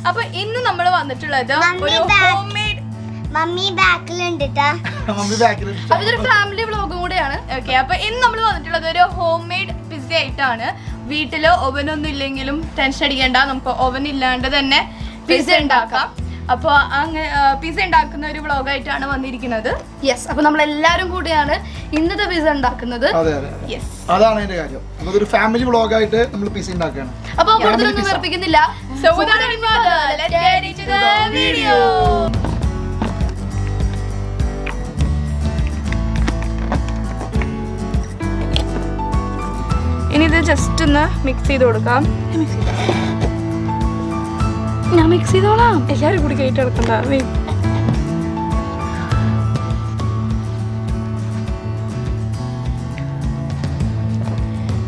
അപ്പൊ ഇന്ന് നമ്മൾ വന്നിട്ടുള്ളത് ഒരു ഹോം മെയ്ഡ് അപ്പൊ ഇതൊരു ഫാമിലി വ്ലോഗും കൂടെയാണ്. ഓക്കെ, അപ്പൊ ഇന്ന് നമ്മൾ വന്നിട്ടുള്ളത് ഒരു ഹോം മെയ്ഡ് പിസ്സ ആയിട്ടാണ്. വീട്ടില് ഓവനൊന്നും ഇല്ലെങ്കിലും ടെൻഷൻ അടിക്കേണ്ട, നമുക്ക് ഓവൻ ഇല്ലാണ്ട് തന്നെ പിസ്സ ഉണ്ടാക്കാം. അപ്പോൾ അങ്ങനെ പിസ്സ ഉണ്ടാക്കുന്ന ഒരു വ്ലോഗായിട്ടാണ് വന്നിരിക്കുന്നത്. യെസ്, അപ്പൊ നമ്മൾ എല്ലാവരും കൂടിയാണ് ഇന്നത്തെ പിസ്സ ഉണ്ടാക്കുന്നത്. അതാണ് അതിന്റെ കാര്യം. നമുക്കൊരു ഫാമിലി വ്ലോഗായിട്ട് നമ്മൾ പിസ്സ ഉണ്ടാക്കുകയാണ്. അപ്പൊ കൂടുതലൊന്നും വെറുപ്പിക്കുന്നില്ല. So without any further, let's get into the video. ഇനി ഇത് ജസ്റ്റ് ഒന്ന് മിക്സ് ചെയ്ത് കൊടുക്കാം. ഞാൻ മിക്സ് ചെയ്തോളാം, എല്ലാവരും കൂടി കയറ്റി എടുക്കണ്ട.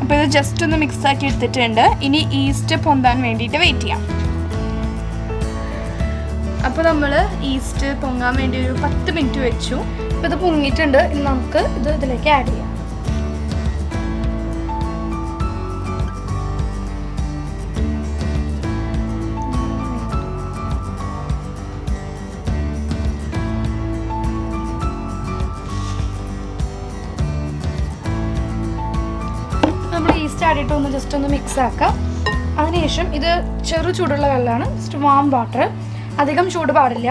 അപ്പോൾ ഇത് ജസ്റ്റ് ഒന്ന് മിക്സ് ആക്കി എടുത്തിട്ടുണ്ട്. ഇനി ഈസ്റ്റ് പൊന്താൻ വേണ്ടിയിട്ട് വെയിറ്റ് ചെയ്യാം. അപ്പോൾ നമ്മൾ ഈസ്റ്റ് പൊങ്ങാൻ വേണ്ടി ഒരു 10 മിനിറ്റ് വെച്ചു. അപ്പോൾ ഇത് പൊങ്ങിയിട്ടുണ്ട്. ഇനി നമുക്ക് ഇത് ഇതിലേക്ക് ആഡ് ചെയ്യാം. നമ്മൾ ഈസ്റ്റ് ആഡിയിട്ട് ഒന്ന് ജസ്റ്റ് ഒന്ന് മിക്സ് ആക്കാം. അതിനുശേഷം ഇത് ചെറു ചൂടുള്ള വെള്ളമാണ്, ജസ്റ്റ് വാം വാട്ടർ, അധികം ചൂട് പാടില്ല.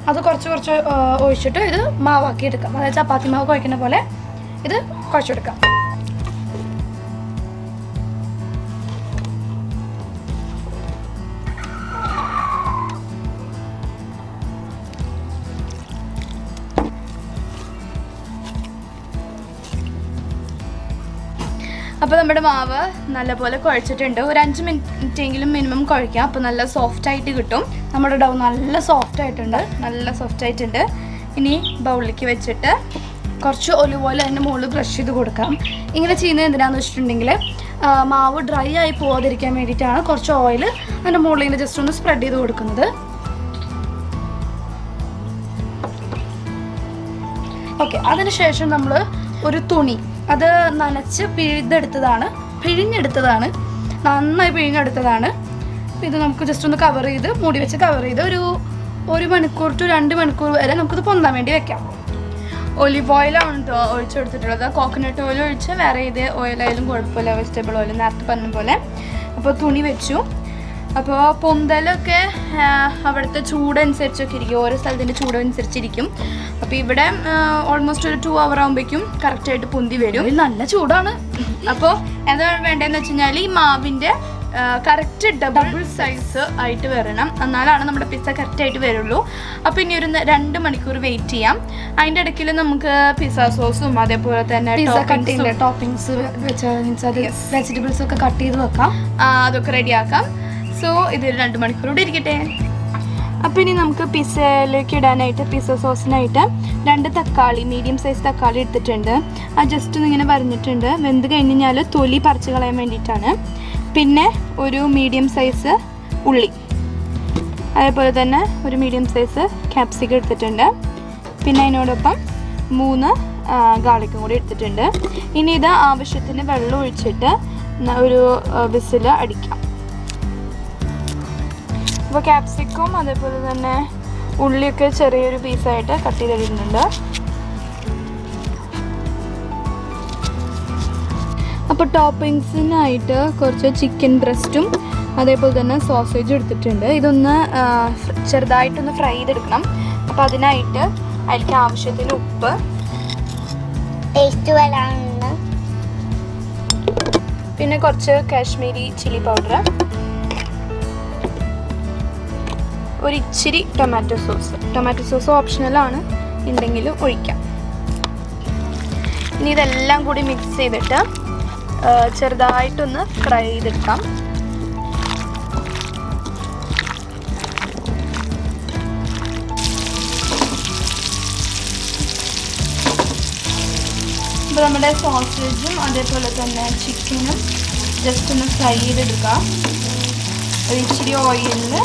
അത് കുറച്ച് കുറച്ച് ഒഴിച്ചിട്ട് ഇത് മാവാക്കി എടുക്കാം. അതായത് ചപ്പാത്തി മാവ് കുഴക്കുന്ന പോലെ ഇത് കുഴച്ചെടുക്കാം. അപ്പോൾ നമ്മുടെ മാവ് നല്ലപോലെ കുഴച്ചിട്ടുണ്ട്. ഒരു 5 മിനിറ്റെങ്കിലും മിനിമം കുഴയ്ക്കാം. അപ്പോൾ നല്ല സോഫ്റ്റ് ആയിട്ട് കിട്ടും. നമ്മുടെ ഡൗ നല്ല സോഫ്റ്റ് ആയിട്ടുണ്ട്, നല്ല സോഫ്റ്റ് ആയിട്ടുണ്ട്. ഇനി ബൗളിലേക്ക് വെച്ചിട്ട് കുറച്ച് ഒലിവ് ഓയിൽ അതിൻ്റെ മുകളിൽ ബ്രഷ് ചെയ്ത് കൊടുക്കാം. ഇങ്ങനെ ചെയ്യുന്നത് എന്തിനാണെന്ന് വെച്ചിട്ടുണ്ടെങ്കിൽ മാവ് ഡ്രൈ ആയി പോകാതിരിക്കാൻ വേണ്ടിയിട്ടാണ് കുറച്ച് ഓയിൽ അതിൻ്റെ മുകളിൽ ഇങ്ങനെ ജസ്റ്റ് ഒന്ന് സ്പ്രെഡ് ചെയ്ത് കൊടുക്കുന്നത്. ഓക്കെ, അതിനുശേഷം നമ്മൾ ഒരു തുണി അത് നനച്ച് പിഴിഞ്ഞെടുത്തതാണ്, നന്നായി പിഴിഞ്ഞെടുത്തതാണ്. ഇത് നമുക്ക് ജസ്റ്റ് ഒന്ന് കവർ ചെയ്ത് മൂടി വെച്ച് കവർ ചെയ്ത് ഒരു 1 മണിക്കൂർ ടു 2 മണിക്കൂർ വരെ നമുക്കിത് പൊന്താൻ വേണ്ടി വെക്കാം. ഒലിവ് ഓയിലാണ് കേട്ടോ ഒഴിച്ചെടുത്തിട്ടുള്ളത്. കോക്കനട്ട് ഓയിൽ ഒഴിച്ച് വേറെ ഏത് ഓയിലായാലും കുഴപ്പമില്ല, വെജിറ്റബിൾ ഓയിൽ നേരത്തെ പറഞ്ഞ പോലെ. അപ്പോൾ തുണി വെച്ചു. അപ്പോൾ പൊന്തലൊക്കെ അവിടുത്തെ ചൂടനുസരിച്ചൊക്കെ ഇരിക്കും, ഓരോ സ്ഥലത്തിൻ്റെ ചൂടനുസരിച്ചിരിക്കും. അപ്പോൾ ഇവിടെ ഓൾമോസ്റ്റ് ഒരു 2 അവർ ആകുമ്പോഴേക്കും കറക്റ്റായിട്ട് പൊന്തി വരും. നല്ല ചൂടാണ്. അപ്പോൾ എന്താണ് വേണ്ടതെന്ന് വെച്ച് കഴിഞ്ഞാൽ ഈ മാവിൻ്റെ കറക്റ്റ് ഡബിൾ സൈസ് ആയിട്ട് വരണം, എന്നാലാണ് നമ്മുടെ പിസ്സ കറക്റ്റായിട്ട് വരുള്ളൂ. അപ്പോൾ ഇനി ഒരു 2 മണിക്കൂർ വെയിറ്റ് ചെയ്യാം. അതിൻ്റെ ഇടയ്ക്കിൽ നമുക്ക് പിസ്സ സോസും അതേപോലെ തന്നെ ടോപ്പിങ്സ് വെജിറ്റബിൾസ് ഒക്കെ കട്ട് ചെയ്ത് വെക്കാം, അതൊക്കെ റെഡിയാക്കാം. സോ ഇത് 2 മണിക്കൂർ കൂടെ ഇരിക്കട്ടെ. അപ്പോൾ ഇനി നമുക്ക് പിസ്സയിലേക്ക് ഇടാനായിട്ട് പിസ്സ സോസിനായിട്ട് 2 തക്കാളി, മീഡിയം സൈസ് തക്കാളി എടുത്തിട്ടുണ്ട്. അത് ജസ്റ്റ് ഒന്ന് ഇങ്ങനെ വരഞ്ഞിട്ടുണ്ട്. വെന്ത് കഴിഞ്ഞാൽ തൊലി പറിച്ച് കളയാൻ വേണ്ടിയിട്ടാണ്. പിന്നെ ഒരു മീഡിയം സൈസ് ഉള്ളി, അതേപോലെ തന്നെ ഒരു മീഡിയം സൈസ് ക്യാപ്സിക്കം എടുത്തിട്ടുണ്ട്. പിന്നെ അതിനോടൊപ്പം 3 ഗാർലിക്കും കൂടി എടുത്തിട്ടുണ്ട്. ഇനി ഇത് ആവശ്യത്തിന് വെള്ളം ഒഴിച്ചിട്ട് ഒരു വിസിൽ അടിക്കാം. അപ്പോൾ ക്യാപ്സിക്കും അതേപോലെ തന്നെ ഉള്ളിയൊക്കെ ചെറിയൊരു പീസായിട്ട് കട്ട് ചെയ്തിടുന്നുണ്ട്. അപ്പോൾ ടോപ്പിങ്സിനായിട്ട് കുറച്ച് ചിക്കൻ ബ്രസ്റ്റും അതേപോലെ തന്നെ സോസേജും എടുത്തിട്ടുണ്ട്. ഇതൊന്ന് ചെറുതായിട്ടൊന്ന് ഫ്രൈ ചെയ്തെടുക്കണം. അപ്പോൾ അതിനായിട്ട് അതിലേക്ക് ആവശ്യത്തിന് ഉപ്പ്, പിന്നെ കുറച്ച് കാശ്മീരി ചില്ലി പൗഡർ, ഒരു ഇച്ചിരി ടൊമാറ്റോ സോസ് ഓപ്ഷണലാണ്, ഉണ്ടെങ്കിൽ ഒഴിക്കാം. ഇനി ഇതെല്ലാം കൂടി മിക്സ് ചെയ്തിട്ട് ചെറുതായിട്ടൊന്ന് ഫ്രൈ ചെയ്തെടുക്കാം. ഇപ്പോൾ നമ്മുടെ സോസേജും അതേപോലെ തന്നെ ചിക്കനും ജസ്റ്റ് ഒന്ന് ഫ്രൈ ചെയ്തെടുക്കാം. ഒരു ഇച്ചിരി ഓയിലിൽ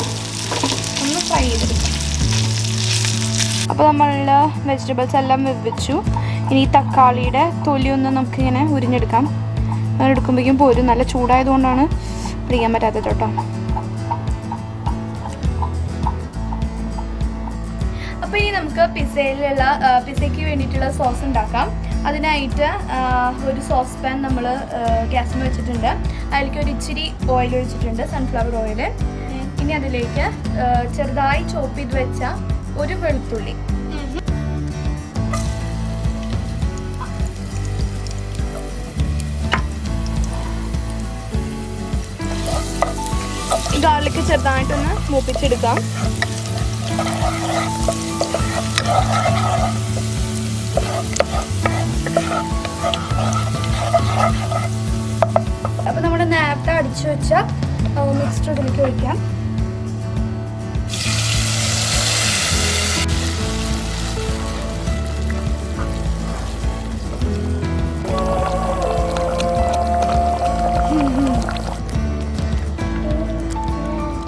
ഒന്ന് ഫ്രൈ ചെയ്തെടുക്കാം. അപ്പോൾ നമ്മളുടെ വെജിറ്റബിൾസ് എല്ലാം വെച്ചു. ഇനി തക്കാളിയുടെ തൊലി ഒന്ന് നമുക്കിങ്ങനെ ഉരിഞ്ഞെടുക്കാം. അങ്ങനെ എടുക്കുമ്പോഴേക്കും പോരും. നല്ല ചൂടായതുകൊണ്ടാണ് പിടിക്കാൻ പറ്റാത്തത് കേട്ടോ. അപ്പോൾ ഇനി നമുക്ക് പിസ്സയ്ക്ക് വേണ്ടിയിട്ടുള്ള സോസ് ഉണ്ടാക്കാം. അതിനായിട്ട് ഒരു സോസ് പാൻ നമ്മൾ ഗ്യാസിൽ വെച്ചിട്ടുണ്ട്. അതിലേക്ക് ഒരു ഇച്ചിരി ഓയിൽ ഒഴിച്ചിട്ടുണ്ട്, സൺഫ്ലവർ ഓയിൽ. ഇനി അതിലേക്ക് ചെറുതായി ചോപ്പ് ചെയ്ത് വെച്ച ഒരു വെളുത്തുള്ളി, ഗാർലിക്ക് ചെറുതായിട്ടൊന്ന് മൂപ്പിച്ചെടുക്കാം. അപ്പോൾ നമ്മുടെ നേരത്തെ അടിച്ചു വെച്ച മിക്സ്ചർ ഇതിലേക്ക് ഒഴിക്കാം.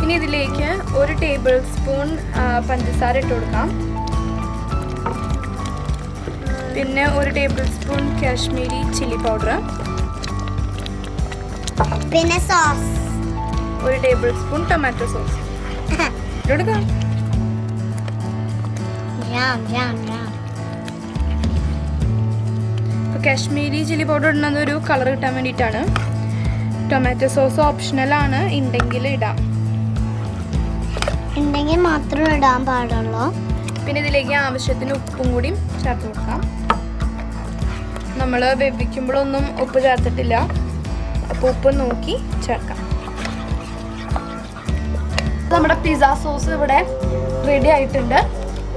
ഇനി ഇതിലേക്ക് 1 ടേബിൾ സ്പൂൺ പഞ്ചസാര ഇട്ട് കൊടുക്കാം. പിന്നെ 1 table spoon Kashmiri chilli powder, പിന്നെ sauce 1 table spoon tomato sauce ഇട്ടെടുക്കാം. കാശ്മീരി ചില്ലി പൗഡർ ഇടുന്നത് ഒരു കളർ കിട്ടാൻ വേണ്ടിയിട്ടാണ്. ടൊമാറ്റോ സോസ് ഓപ്ഷണലാണ്, ഉണ്ടെങ്കിൽ ഇടാം. ഉണ്ടെങ്കിൽ മാത്രം ഇടാൻ പാടുള്ളൂ. പിന്നെ ഇതിലേക്ക് ആവശ്യത്തിന് ഉപ്പും കൂടി ചേർത്ത് കൊടുക്കാം. നമ്മൾ വേവിക്കുമ്പോഴൊന്നും ഉപ്പ് ചേർത്തിട്ടില്ല, അപ്പോൾ ഉപ്പ് നോക്കി ചേർക്കാം. നമ്മുടെ പിസ്സ സോസ് ഇവിടെ റെഡി ആയിട്ടുണ്ട്.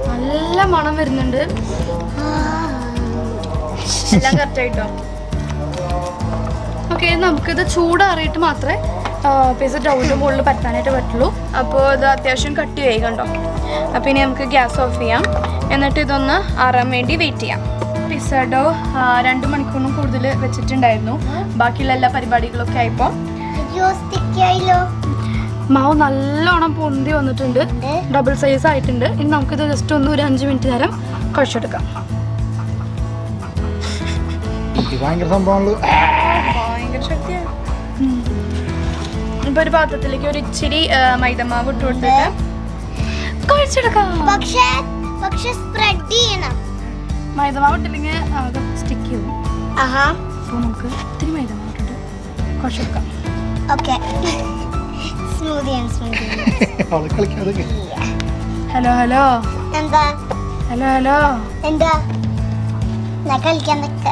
നല്ല മണം വരുന്നുണ്ട്. എല്ലാം കറക്റ്റായിട്ടോ. ഓക്കെ, നമുക്കിത് ചൂടാറിയിട്ട് മാത്രമേ പിസ്സ ഡൗവിൻ്റെ മുകളിൽ പറ്റാനായിട്ട് പറ്റുള്ളൂ. അപ്പോൾ ഇത് അത്യാവശ്യം കട്ടിയായി കണ്ടോ. അപ്പോൾ ഇനി നമുക്ക് ഗ്യാസ് ഓഫ് ചെയ്യാം. എന്നിട്ട് ഇതൊന്ന് ആറാൻ വേണ്ടി വെയിറ്റ് ചെയ്യാം. പിസ്സ ഡോ 2 മണിക്കൂറിനും കൂടുതൽ വെച്ചിട്ടുണ്ടായിരുന്നു. ബാക്കിയുള്ള എല്ലാ പരിപാടികളൊക്കെ ആയപ്പോൾ മാവ് നല്ലോണം പൊന്തി വന്നിട്ടുണ്ട്. ഡബിൾ സൈസ് ആയിട്ടുണ്ട്. ഇനി നമുക്കിത് ജസ്റ്റ് ഒന്ന് ഒരു 5 മിനിറ്റ് നേരം കുഴച്ചെടുക്കാം. ഭയങ്കര സംഭവമാണല്ലോ, ഭയങ്കര ശക്തിയാണ്. ഇപ്പൊ ഒരു പാത്രത്തിലേക്ക് ഒരു ഇച്ചിരി മൈദമാവ് ഇട്ട് കൊടുത്തിട്ട് കുഴച്ചെടുക്കാം. പക്ഷേ സ്പ്രെഡ് ചെയ്യണം. മൈദമാവ് ഇട്ടില്ലെങ്കിൽ അത് സ്റ്റിക്ക് ചെയ്യും. അപ്പോൾ നമുക്ക് ഇത്തിരി മൈദമാവ് ഇട്ടിട്ട് കുഴച്ചെടുക്കാം. ഓക്കെ, ഹലോ ഹലോ എന്താ ഹലോ ഹലോ എന്താ കളിക്കാൻ നിൽക്ക.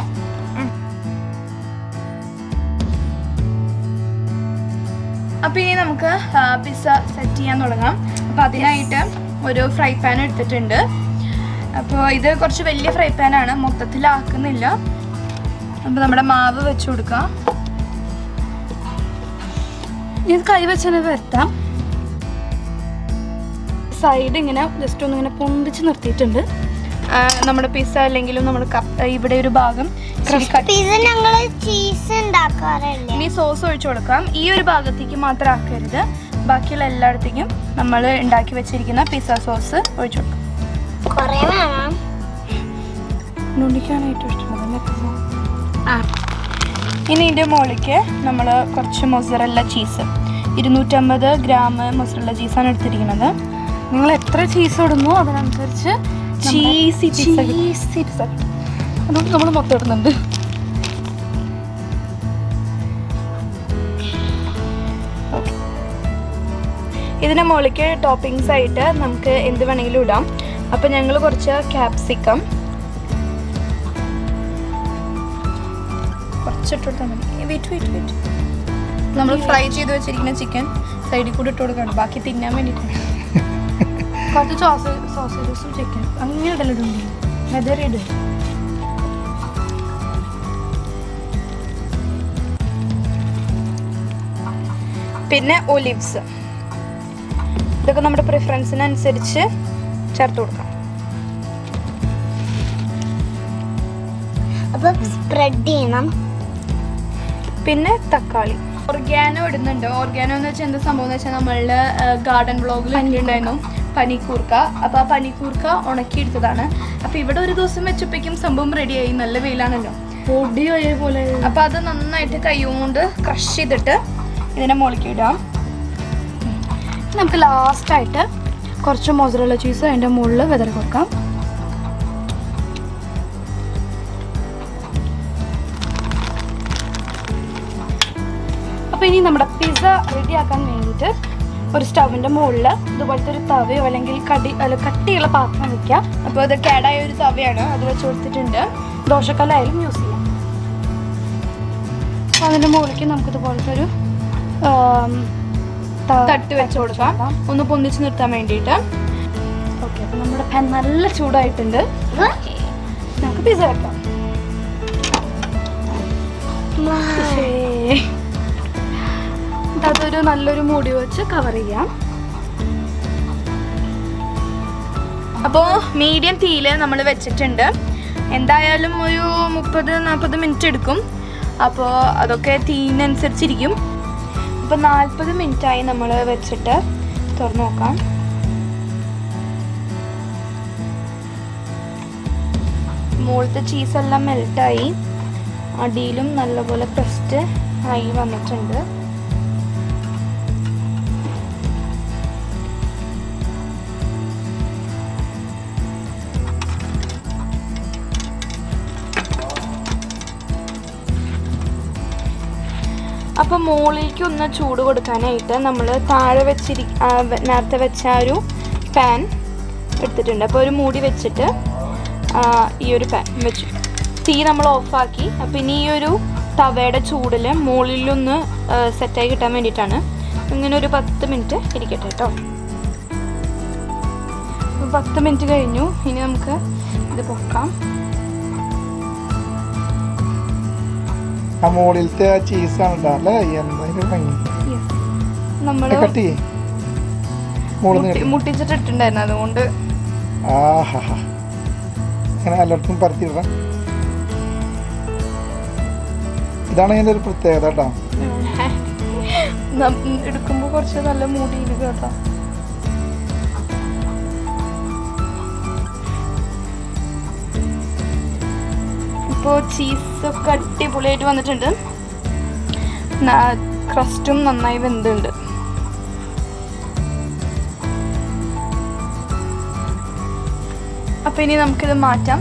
അപ്പോൾ ഇനി നമുക്ക് പിസ്സ സെറ്റ് ചെയ്യാൻ തുടങ്ങാം. അപ്പോൾ അതിനായിട്ട് ഒരു ഫ്രൈ പാൻ എടുത്തിട്ടുണ്ട്. അപ്പോൾ ഇത് കുറച്ച് വലിയ ഫ്രൈ പാനാണ്, മൊത്തത്തിലാക്കുന്നില്ല. അപ്പോൾ നമ്മുടെ മാവ് വെച്ച് കൊടുക്കാം. ഇത് കൈ വെച്ചാൽ വരുത്താം. സൈഡ് ഇങ്ങനെ ജസ്റ്റ് ഒന്നിങ്ങനെ പൊന്തിച്ച് നിർത്തിയിട്ടുണ്ട്. നമ്മുടെ പിസ്സ അല്ലെങ്കിലും നമ്മുടെ ഇവിടെ ഒരു ഭാഗം ഇനി സോസ് ഒഴിച്ചു കൊടുക്കാം. ഈ ഒരു ഭാഗത്തേക്ക് മാത്രം ആക്കരുത്, ബാക്കിയുള്ള എല്ലായിടത്തേക്കും നമ്മൾ ഉണ്ടാക്കി വെച്ചിരിക്കുന്ന പിസ്സ സോസ് ഒഴിച്ചു കൊടുക്കാം. നുള്ളിക്കാനായിട്ട് ഇഷ്ടമുള്ളത് പിസ്സ. ഇനി ഇതിൻ്റെ മുകളിലേക്ക് നമ്മൾ കുറച്ച് മൊസറല്ല ചീസ്, 250 ഗ്രാം മൊസറല്ല ചീസാണ് എടുത്തിരിക്കുന്നത്. നിങ്ങൾ എത്ര ചീസ് ഇടുന്നു അതിനനുസരിച്ച് ചീസി പിസ്സ അതുകൊണ്ട് നമ്മൾ മൊത്തം ഇടുന്നുണ്ട്. ഇതിൻ്റെ മുകളിലേക്ക് ടോപ്പിങ്സ് ആയിട്ട് നമുക്ക് എന്ത് വേണമെങ്കിലും ഇടാം. അപ്പം ഞങ്ങൾ കുറച്ച് ക്യാപ്സിക്കം കുറച്ചിട്ടിട്ടാൽ മതി. വെയിറ്റ് നമ്മൾ ഫ്രൈ ചെയ്ത് വെച്ചിരിക്കുന്ന ചിക്കൻ സൈഡിൽ കൂടി ഇട്ട് കൊടുക്കണം, ബാക്കി തിന്നാൻ വേണ്ടിയിട്ടാണ്. കുറച്ച് സോസേജസും ചിക്കൻ അങ്ങനെ ഇടലിടുണ്ട്, വെതറിയിട്. പിന്നെ ഒലിവ്സ്, ഇതൊക്കെ നമ്മുടെ പ്രിഫറൻസിനനുസരിച്ച് ചേർത്ത് കൊടുക്കാം. അപ്പോൾ സ്പ്രെഡ് ചെയ്യണം. പിന്നെ തക്കാളി, ഓർഗാനോ ഇടുന്നുണ്ട്. ഓർഗാനോ എന്ന് വെച്ചാൽ എന്താ സംഭവം എന്ന് വെച്ചാൽ നമ്മളുടെ ഗാർഡൻ വ്ളോഗിൽ ഉണ്ടായിരുന്നു പനിക്കൂർക്ക. അപ്പോൾ ആ പനിക്കൂർക്ക ഉണക്കിയെടുത്തതാണ്. അപ്പോൾ ഇവിടെ ഒരു ദിവസം വെച്ചപ്പോഴേക്കും സംഭവം റെഡിയായി. നല്ല വെയിലാണല്ലോ, പൊടി പോലെ. അപ്പോൾ അത് നന്നായിട്ട് കൈ കൊണ്ട് ക്രഷ് ചെയ്തിട്ട് ഇതിൻ്റെ മുകളിലേക്ക് ഇടാം. നമുക്ക് ലാസ്റ്റായിട്ട് കുറച്ച് മൊസറല്ല ചീസ് അതിൻ്റെ മുകളിൽ വിതറി കൊടുക്കാം. അപ്പോൾ ഇനി നമ്മുടെ പിസ്സ റെഡിയാക്കാൻ വേണ്ടിയിട്ട് ഒരു സ്റ്റവിൻ്റെ മുകളിൽ ഇതുപോലത്തെ ഒരു തവയോ അല്ലെങ്കിൽ കട്ടിയുള്ള പാത്രം വയ്ക്കാം. അപ്പോൾ ഇത് കേടായ ഒരു തവയാണ്, അത് വെച്ച് കൊടുത്തിട്ടുണ്ട്. ദോശക്കല്ലായാലും യൂസ് ചെയ്യാം. അപ്പോൾ അതിൻ്റെ മുകളിലേക്ക് നമുക്കിതുപോലത്തെ ഒരു തട്ട് വെച്ച് കൊടുക്കാം, ഒന്ന് പൊന്നിച്ച് നിർത്താൻ വേണ്ടിയിട്ട്. ഓക്കെ, അപ്പോൾ നമ്മുടെ പാൻ നല്ല ചൂടായിട്ടുണ്ട്. നമുക്ക് പിസ്സ വെക്കാം. അതൊരു നല്ലൊരു മൂടി വെച്ച് കവർ ചെയ്യാം. അപ്പോൾ മീഡിയം തീയിൽ നമ്മൾ വെച്ചിട്ടുണ്ട്. എന്തായാലും ഒരു 30-40 മിനിറ്റ് എടുക്കും. അപ്പോൾ അതൊക്കെ തീയിനനുസരിച്ചിരിക്കും. ഇപ്പോൾ 40 മിനിറ്റായി നമ്മൾ വെച്ചിട്ട് തുറന്ന് നോക്കാം. മുകളിലത്തെ ചീസെല്ലാം മെൽറ്റായി, അടിയിലും നല്ലപോലെ ക്രസ്റ്റ് ആയി വന്നിട്ടുണ്ട്. അപ്പോൾ മുകളിലേക്ക് ഒന്ന് ചൂട് കൊടുക്കാനായിട്ട് നമ്മൾ താഴെ നേരത്തെ വെച്ച ഒരു പാൻ എടുത്തിട്ടുണ്ട്. അപ്പോൾ ഒരു മൂടി വെച്ചിട്ട് ഈ ഒരു പാൻ വെച്ചു തീ നമ്മൾ ഓഫാക്കി. അപ്പോൾ ഇനി ഈ ഒരു തവയുടെ ചൂടിൽ മുകളിലൊന്ന് സെറ്റായി കിട്ടാൻ വേണ്ടിയിട്ടാണ്. ഇങ്ങനെ ഒരു 10 മിനിറ്റ് ഇരിക്കട്ടെ കേട്ടോ. 10 മിനിറ്റ് കഴിഞ്ഞു. ഇനി നമുക്ക് ഇത് പൊക്കാം. മുകളിലത്തെ ചീസാണ് അല്ലേ? എന്തായാലും ഭംഗി. നമ്മൾ മുട്ടിച്ചിട്ടുണ്ടായിരുന്നു, അതുകൊണ്ട് അങ്ങനെ എല്ലായിടത്തും പരത്തിയിടാം. ഇതാണ് അതിൻ്റെ ഒരു പ്രത്യേകത കേട്ടോ. എടുക്കുമ്പോൾ കുറച്ച് നല്ല മൂടിയിരിക്കും കേട്ടോ. ഇപ്പോൾ ചീസൊക്കെ അടിപൊളിയായിട്ട് വന്നിട്ടുണ്ട്. ക്രസ്റ്റും നന്നായി വെന്തുണ്ട്. അപ്പോൾ ഇനി നമുക്കിത് മാറ്റാം.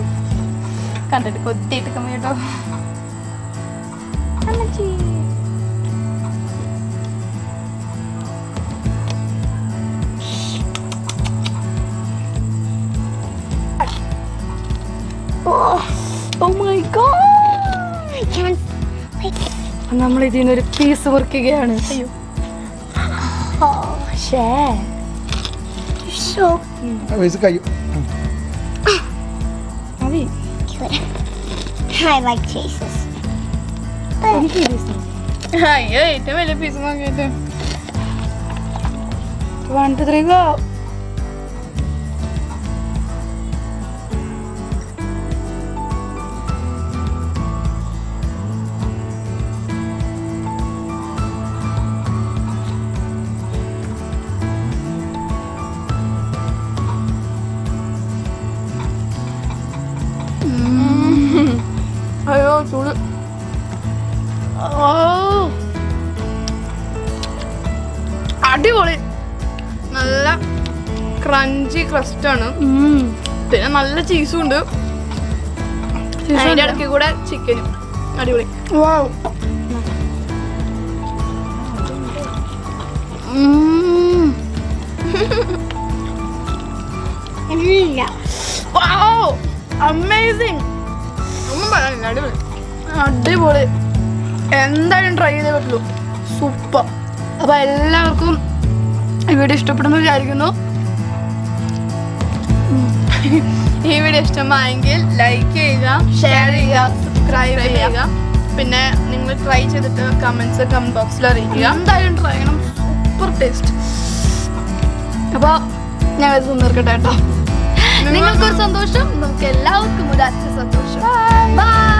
കണ്ടിട്ട് കൊത്തിയിട്ടൊക്കെ കേട്ടോ. Oh my god! I can't wait. നമ്മൾ ഇതിനൊരു പീസ് മുറിക്കുകയാണ്. അയ്യോ, കഴിയും. മതി. I like cheeses. അയ്യോ, ഏറ്റവും വലിയ പീസ് നോക്കിയിട്ട് 1 2 3 go. അയ്യോ ചൂട്. അടിപൊളി, നല്ല ക്രഞ്ചി ക്രസ്റ്റാണ്. പിന്നെ നല്ല ചീസും ഉണ്ട്. അതിൻ്റെ ഇടയ്ക്ക് കൂടെ ചിക്കനും. അടിപൊളി. അമേസിങ്. ഒന്നും പറയാനില്ല, അടിപൊളി അടിപൊളി. എന്തായാലും ട്രൈ ചെയ്തേ പറ്റുള്ളൂ. സൂപ്പർ. അപ്പോൾ എല്ലാവർക്കും ഈ വീഡിയോ ഇഷ്ടപ്പെടുന്നു വിചാരിക്കുന്നു. ഈ വീഡിയോ ഇഷ്ടമായെങ്കിൽ ലൈക്ക് ചെയ്യുക, ഷെയർ ചെയ്യുക, സബ്സ്ക്രൈബ് ചെയ്യുക. പിന്നെ നിങ്ങൾ ട്രൈ ചെയ്തിട്ട് കമൻറ്റ് ബോക്സിൽ അറിയിക്കുക. എന്തായാലും ട്രൈ ചെയ്യണം. Super taste. അപ്പോൾ ഞങ്ങൾ തീർക്കട്ടെ കേട്ടോ. നിങ്ങൾക്കൊരു സന്തോഷം, നമുക്ക് എല്ലാവർക്കും ഒരു അച്ഛ സന്തോഷം. ബൈ.